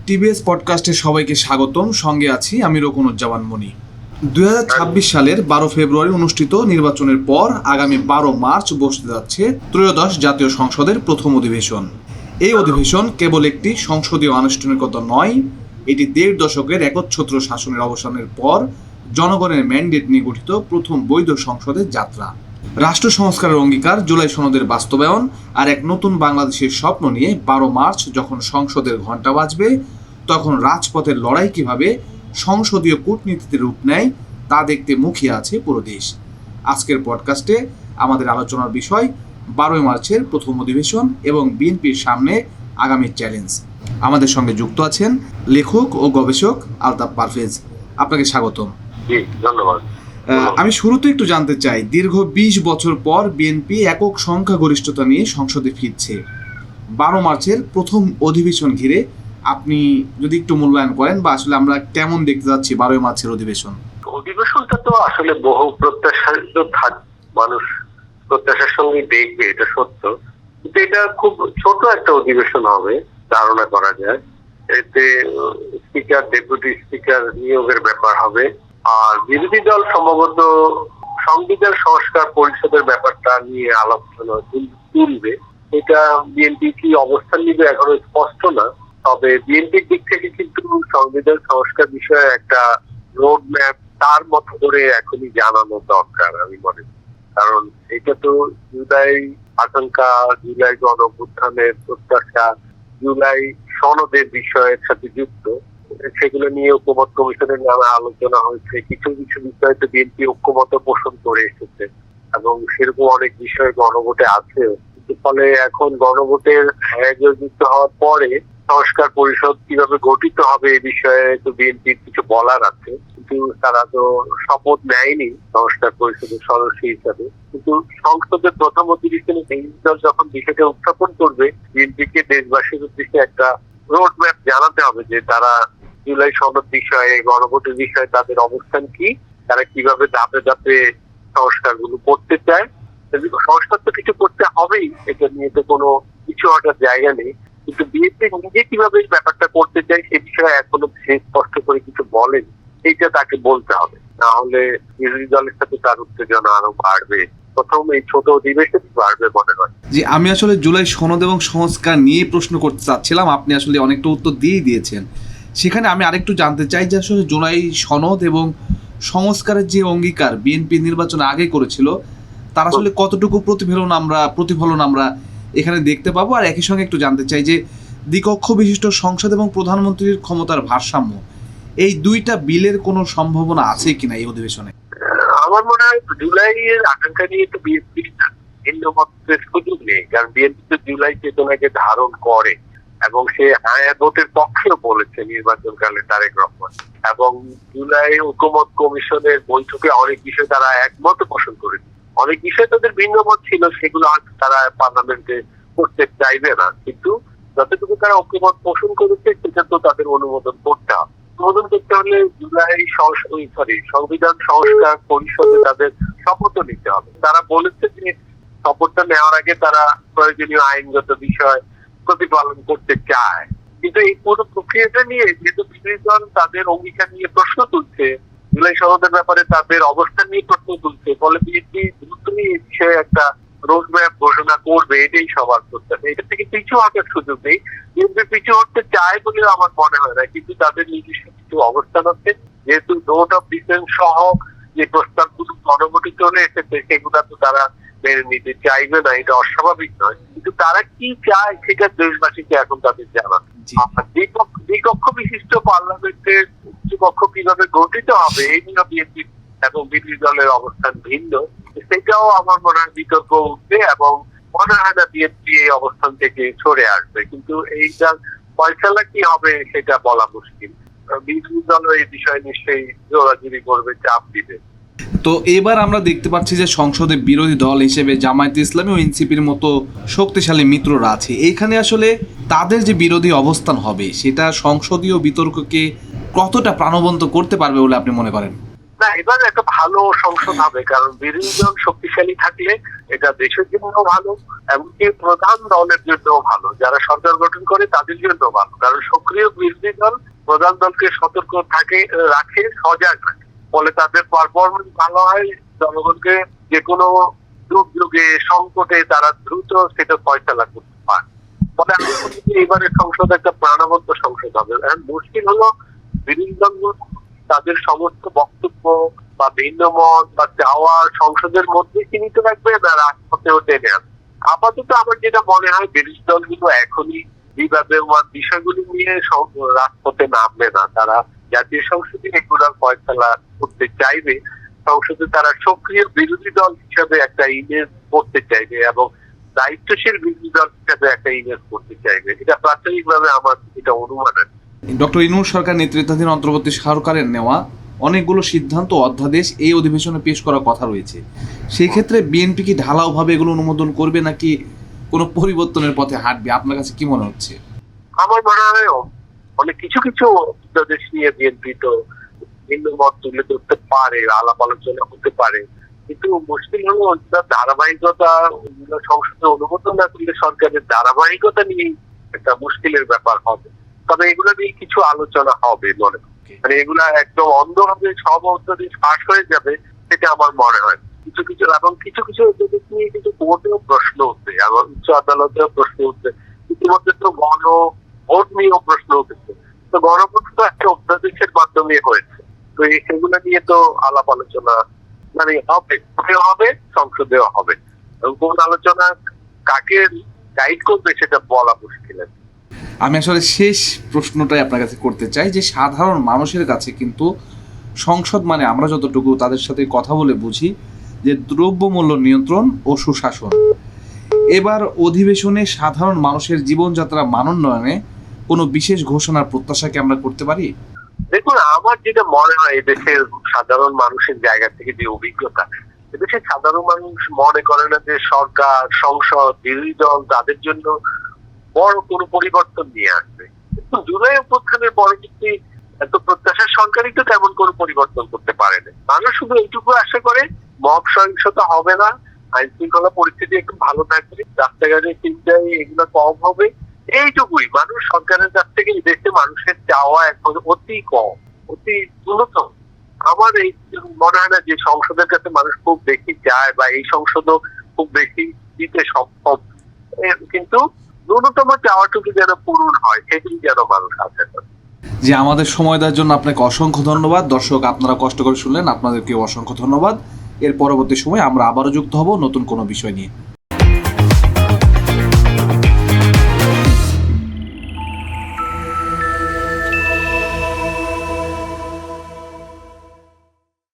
TBS পডকাস্টে সবাইকে স্বাগতম। সঙ্গে আছি আমি রকুনুজ্জামান মনি। 2026 সালের 12 ফেব্রুয়ারি অনুষ্ঠিত নির্বাচনের পর আগামী 12 মার্চ বসতে যাচ্ছে ত্রয়োদশ জাতীয় সংসদের প্রথম অধিবেশন। এই অধিবেশন কেবল একটি সংসদীয় আনুষ্ঠানিকতা নয়, এটি 1.5 দশকের একচ্ছত্র শাসনের অবসানের পর জনগণের ম্যান্ডেট নিয়ে গঠিত প্রথম বৈধ সংসদের যাত্রা। রাষ্ট্র সংস্কারের অঙ্গীকার, জুলাই সনদের বাস্তবায়ন আর এক নতুন বাংলাদেশের স্বপ্ন নিয়ে 12 মার্চ যখন সংসদের ঘণ্টা বাজবে, তখন রাজপথের লড়াই কিভাবে সংসদীয় কূটনীতিতে রূপ নেয় তা দেখতে মুখিয়ে আছে পুরো দেশ। আজকের পডকাস্টে আমাদের আলোচনার বিষয় 12 মার্চের প্রথম অধিবেশন এবং বিএনপির সামনে আগামী চ্যালেঞ্জ। আমাদের সঙ্গে যুক্ত আছেন লেখক ও গবেষক আলতাফ পারভেজ। আপনাকে স্বাগতম। ধন্যবাদ। আমি শুরুতে একটু জানতে চাই, দীর্ঘ 20 বছর পর বিএনপি একক সংখ্যাগরিষ্ঠতা নিয়ে সংসদে ফিরছে। 12 মার্চের প্রথম অধিবেশন ঘিরে আপনি যদি একটু মূল্যায়ন করেন, বা আসলে আমরা কেমন দেখতে যাচ্ছি 12 মার্চের অধিবেশনটা তো আসলে বহু প্রত্যাশিত মানুষ প্রত্যাশার সঙ্গে দেখবে, এটা সত্য, কিন্তু এটা খুব ছোট একটা অধিবেশন হবে ধারণা করা যায়। এতে স্পিকার, ডেপুটি স্পিকার নিয়োগের ব্যাপার হবে, আর বিরোধী দল সম্ভবত সংবিধান সংস্কার পরিষদের ব্যাপারটা নিয়ে আলোচনা তুলবে। এটা বিএনপি কি অবস্থান নিবে এখনো স্পষ্ট না, তবে বিএনপির দিক থেকে কিন্তু সংবিধান সংস্কার বিষয়ে একটা রোড ম্যাপ তার মতো করে এখনই জানানো দরকার আমি মনে করি। কারণ এটা তো জুলাই আশঙ্কা, জুলাই গণঅভ্যুত্থানের প্রত্যাশা, জুলাই সনদের বিষয়ের সাথে যুক্ত। সেগুলো নিয়ে ঐক্যমত্য কমিশনের নামে আলোচনা হয়েছে। কিছু কিছু বিষয়ে তো বিএনপি ঐক্যমত্য পোষণ করে এসেছে এবং সেরকম অনেক বিষয় গণভোটে আছে। ফলে এখন গণভোটের যুক্ত হওয়ার পরে সংস্কার পরিষদ কিভাবে গঠিত হবে এই বিষয়ে তো বিএনপির কিছু বলার আছে, কিন্তু তারা তো শপথ নেয়নি সংস্কার পরিষদের সদস্য হিসাবে। কিন্তু সংসদের প্রথম অধিবেশনে বিরোধী দল যখন বিষয়টা উত্থাপন করবে, বিএনপিকে দেশবাসীর উদ্দেশ্যে একটা রোড ম্যাপ জানাতে হবে যে তারা জুলাই সনদ বিষয়ে, গণভোটের বিষয়ে তাদের অবস্থান কি, তারা কিভাবে ধাপে ধাপে সংস্কারগুলো করতে চায়। সংস্কার তো কিছু করতে হবেই, এটা নিয়ে তো কোনো কিছু হওয়ার জায়গা নেই, কিন্তু বিএনপি নিজে কিভাবে এই ব্যাপারটা করতে চায় সে বিষয়ে এখনো সে স্পষ্ট করে কিছু বলেন, এইটা তাকে বলতে হবে, না হলে বিরোধী দলের সাথে তার উত্তেজনা আরো বাড়বে। প্রথম এই ছোট অধিবেশন বাড়বে মনে হয়। জি, আমি আসলে জুলাই সনদ এবং সংস্কার নিয়ে প্রশ্ন করতে চাচ্ছিলাম, আপনি আসলে অনেকটা উত্তর দিয়ে দিয়েছেন। সেখানে আমি আরেকটু জানতে চাই যে আসলে জুলাই সনদ এবং সংস্কারের যে অঙ্গীকার বিএনপি নির্বাচনে আগে করেছিল, তার আসলে কতটুকু প্রতিফলন আমরা এখানে দেখতে পাবো। আর একই সঙ্গে একটু জানতে চাই যে দ্বিকক্ষ বিশিষ্ট সংসদ এবং প্রধানমন্ত্রীর ক্ষমতার ভারসাম্য, এই দুইটা বিলের কোনো সম্ভাবনা আছে কিনা এই অধিবেশনে? আমার মনে হয় জুলাইয়ের আকাঙ্ক্ষা নিয়ে তো বিএনপি ভিন্ন মতের সুযোগ নেই, কারণ বিএনপি তো জুলাই চেতনাকে ধারণ করে এবং সে ভোটের পক্ষেও বলেছে নির্বাচনকালে তারেক রহমান, এবং জুলাই ঐক্যমত্য কমিশনের বৈঠকে অনেক বিষয় তারা একমত পোষণ করেছে। অনেক বিষয় তাদের ভিন্ন মত ছিল, সেগুলো হয়তো তারা পার্লামেন্টে করতে চাইবে না, কিন্তু যতটুকু তারা ঐক্যমত পোষণ করেছে সেটা তো তাদের অনুমোদন করতে হবে। অনুমোদন করতে হলে জুলাই সংবিধান সংস্কার পরিষদে তাদের শপথ নিতে হবে। তারা বলেছে যে শপথটা নেওয়ার আগে তারা প্রয়োজনীয় আইনগত বিষয় প্রতিপালন করতে চায়, কিন্তু এই পুরো প্রক্রিয়াটা নিয়ে যেহেতু বিরোধী দল তাদের অঙ্গীকার নিয়ে প্রশ্ন তুলছে, জুলাই সনদের ব্যাপারে তাদের অবস্থান নিয়ে প্রশ্ন তুলছে, ফলে বিএনপি দ্রুতই এই বিষয়ে একটা রোড ম্যাপ ঘোষণা করবে, এটাই সবার প্রত্যাশা। এটা থেকে পিছু হটার সুযোগ নেই। বিএনপি পিছু হটতে চায় বলে আমার মনে হয় না, কিন্তু তাদের নিজস্ব কিছু অবস্থান আছে। যেহেতু নোট অফ ডিফেন্স সহ যে প্রস্তাবগুলো গণভোটে চলে এসেছে সেগুলো তো তারা মেনে নিতে চাইবে না, এটা অস্বাভাবিক নয়, কিন্তু তারা কি চায় সেটা দেশবাসীকে এখন তাদের জানান। দ্বিকক্ষ বিশিষ্ট পার্লামেন্টের উচ্চকক্ষ কিভাবে গঠিত হবে এই নিয়ে বিএনপি এবং বিরোধী দলের অবস্থান ভিন্ন, সেটাও আমার মনে হয় বিতর্ক উঠবে এবং মনে হয় না বিএনপি এই অবস্থান থেকে সরে আসবে। কিন্তু এইটার ফয়সালা কি হবে সেটা বলা মুশকিল। বিরোধী দল এই বিষয়ে নিশ্চয়ই জোরাজুরি করবে, চাপ দিবে। তো এবার আমরা দেখতে পাচ্ছি যে সংসদে বিরোধী দল হিসেবে জামায়াতে ইসলামী ও এনসিপির মতো শক্তিশালী মিত্ররা আছে। এইখানে আসলে তাদের যে বিরোধী অবস্থান হবে সেটা সংসদীয় বিতর্ককে কতটা প্রাণবন্ত করতে পারবে বলে আপনি মনে করেন? না, এবার একটা ভালো সংসদ হবে, কারণ বিরোধী দল শক্তিশালী থাকলে এটা দেশের জন্য ভালো, এমনকি প্রধান দলের জন্য ভালো, যারা সরকার গঠন করে তাদের জন্য ভালো, কারণ সক্রিয় বিরোধী দল প্রধান দলকে সতর্ক রাখে, সজাগ রাখে, ফলে তাদের পারফরমেন্স ভালো হয়, জনগণকে যে কোনো দুর্যোগে সংকটে তারা দ্রুত সেটা ফয়সালা করতে পারে। ফলে আমি মনে করি এবারের সংসদ একটা প্রাণবন্ত সংসদ হবে। এখন মুশকিল হলো বিরোধী দলগুলো তাদের সমস্ত বক্তব্য বা ভিন্ন মত বা চাওয়া সংসদের মধ্যে সীমিত রাখবে না রাজপথেও টেনে আনবে। আপাতত আমার যেটা মনে হয় বিরোধী দলগুলো এখনই বিবাদমান বিষয়গুলি নিয়ে রাজপথে নামবে না, তারা জাতীয় সংসদে এগুলোর ফয়সালা করতে চাইবে। সংসদে তারা সক্রিয় বিরোধী দল হিসাবে একটা ইমেজ করতে চাইবে এবং দায়িত্বশীল বিরোধী দল হিসাবে একটা ইমেজ করতে চাইবে। এটা প্রাথমিকভাবে আমার এটা অনুমান আছে। ডক্টর ইউনূস সরকার নেতৃত্বাধীন অন্তর্বর্তী সরকারের নেওয়া অনেকগুলো সিদ্ধান্ত অধ্যাদেশ এই অধিবেশনে পেশ করার কথা রয়েছে। সেই ক্ষেত্রে বিএনপি কি ঢালাওভাবে এগুলো অনুমোদন করবে নাকি কোনো পরিবর্তনের পথে হাঁটবে? আপনার কাছে কি মনে হচ্ছে? আমার মনে হয় অনেক কিছু কিছু অধ্যাদেশ নিয়ে বিএনপি তো ভিন্ন মত তুলে ধরতে পারে, আলাপ আলোচনা হতে পারে, কিন্তু মুশকিল হলো ধারাবাহিকতা সংসদে অনুমোদন না করলে সরকারের ধারাবাহিকতা নিয়ে একটা মুশকিলের ব্যাপার হবে। তবে এগুলো নিয়ে কিছু আলোচনা হবে মনে হয়, মানে এগুলা একদম অন্ধভাবে সব অধ্যাদেশ পাশ হয়ে যাবে সেটা আমার মনে হয়। কিছু কিছু এবং কিছু কিছু অধ্যাদেশ নিয়ে কিন্তু কোর্টেও প্রশ্ন উঠবে এবং উচ্চ আদালতেও প্রশ্ন উঠবে, ইতিমধ্যে তো গণভোট নিয়েও প্রশ্ন উঠেছে। তো গণভোট তো একটা অধ্যাদেশের মাধ্যমে হয়েছে, তো সেগুলো নিয়ে তো আলাপ আলোচনা মানে হবে, সংসদেও হবে, এবং কোন আলোচনা কাকে গাইড করবে সেটা বলা মুশকিল আছে। আমি আসলে শেষ প্রশ্নটাই আপনার কাছে করতে চাই যে সাধারণ মানুষের কাছে কিন্তু সংসদ মানে আমরা যতটুকু তাদের সাথে কথা বলে বুঝি যে দ্রব্যমূল্য নিয়ন্ত্রণ ও সুশাসন। এবার অধিবেশনে সাধারণ মানুষের জীবনযাত্রা মানোন্নয়নে কোনো বিশেষ ঘোষণার প্রত্যাশা কি আমরা করতে পারি? দেখুন, আমার যেটা মনে হয় এদেশের সাধারণ মানুষের জায়গা থেকে যে অভিজ্ঞতা, এদেশের সাধারণ মানুষ মনে করে না যে সরকার, সংসদ, বিরোধী দল তাদের জন্য বড় কোনো পরিবর্তন নিয়ে আসবে। কিন্তু জুলাই অভ্যুত্থানের পরবর্তী এত প্রত্যাশার সরকারই তো তেমন কোনো পরিবর্তন করতে পারে না। মানুষ শুধু এইটুকু আশা করে মব সহিংসতা হবে না, আইন শৃঙ্খলা পরিস্থিতি একটু ভালো থাকবে, রাস্তাঘাটে চিন্তায় এগুলো কম হবে, এইটুকুই মানুষ সরকারের কাছ থেকে দেশে মানুষের চাওয়া এখন অতি কম, অতি ন্যূনতম। আমার এই মনে হয় না যে সংসদের কাছে মানুষ খুব বেশি চায় বা এই সংসদও খুব বেশি দিতে সক্ষম, কিন্তু ন্যূনতম চাওয়াটুকু যেন পূরণ হয় সেটি যেন মানুষ আশা করে। যে আমাদের সময় দেওয়ার জন্য আপনাকে অসংখ্য ধন্যবাদ। দর্শক, আপনারা কষ্ট করে শুনলেন, আপনাদেরকে অসংখ্য ধন্যবাদ। এর পরবর্তী সময় আমরা আবারও যুক্ত হব নতুন কোনো বিষয় নিয়ে।